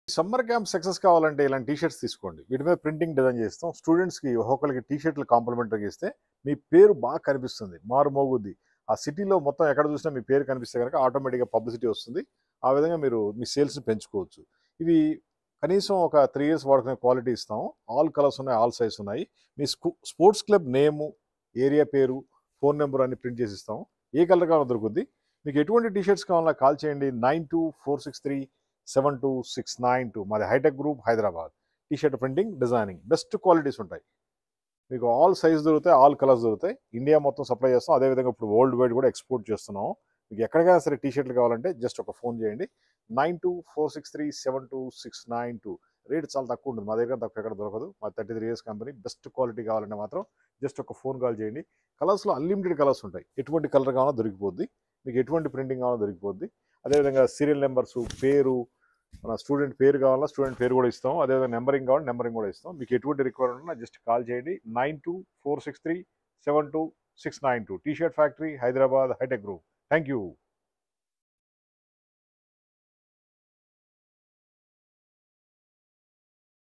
Summer camp success కావాలంటే ఇలాంటి T shirts తీసుకోండి. వీటి మీద ప్రింటింగ్ డిజైన్ చేస్తాం. స్టూడెంట్స్‌కి ఒక్కొక్కళ్ళకి టీ షర్ట్‌లు కాంప్లిమెంటరీగా ఇస్తే మీ పేరు బాగా కనిపిస్తుంది. మారుమోగుద్ది. ఆ సిటీలో మొత్తం ఎక్కడ చూసినా మీ పేరు కనిపిస్తే గనక ఆటోమేటిక్‌గా పబ్లిసిటీ వస్తుంది. ఆ విధంగా మీరు మీ సేల్స్‌ని పెంచుకోవచ్చు. ఇవి కనీసం ఒక 3 ఇయర్స్ వాడుకునే క్వాలిటీ ఇస్తాం. ఆల్ కలర్స్ ఉన్నాయి. ఆల్ సైజ్ ఉన్నాయి. మీ స్పోర్ట్స్ క్లబ్ నేము, ఏరియా పేరు, ఫోన్ నంబర్ అన్ని ప్రింట్ చేసి ఇస్తాం. ఏ కలర్ కావాలో దొరుకుద్ది. మీకు ఎటువంటి టీ షర్ట్స్ కావాలన్నా కాల్ చేయండి. 9246372692 మాది hitech group Hyderabad. T shirt printing, designing best qualities ఉంటాయి. మీకు ఆల్ సైజ్ దొరుకుతాయి, ఆల్ కలర్స్ దొరుకుతాయి. ఇండియా మొత్తం సప్లై చేస్తాం. అదేవిధంగా ఇప్పుడు వరల్డ్ వైడ్ కూడా ఎక్స్పోర్ట్ చేస్తున్నాం. మీకు ఎక్కడికైనా సరే టీ షర్ట్లు కావాలంటే జస్ట్ ఒక ఫోన్ చేయండి. 9246372692. రేట్ చాలా తక్కువ ఉంటుంది. మా దగ్గర తక్కువ ఎక్కడ దొరకదు. మా 33 ఇయర్స్ కంపెనీ. బెస్ట్ క్వాలిటీ కావాలంటే మాత్రం జస్ట్ ఒక ఫోన్ కాల్ చేయండి. కలర్స్లో అన్లిమిటెడ్ కలర్స్ ఉంటాయి. ఎటువంటి కలర్ కావాలో దొరికిపోద్ది. మీకు ఎటువంటి ప్రింటింగ్ కావాలో దొరికిపోద్ది. అదేవిధంగా సీరియల్ నెంబర్సు, పేరు, మన స్టూడెంట్ పేరు కావాలా, స్టూడెంట్ పేరు కూడా ఇస్తాం. అదేవిధంగా నెంబరింగ్ కావాలి, నెంబరింగ్ కూడా ఇస్తాం. మీకు ఎటువంటి రిక్వైర్మెంట్ ఉన్నా జస్ట్ కాల్ చేయండి. 9246372692. T shirt factory, Hyderabad, hitech group. Thank you.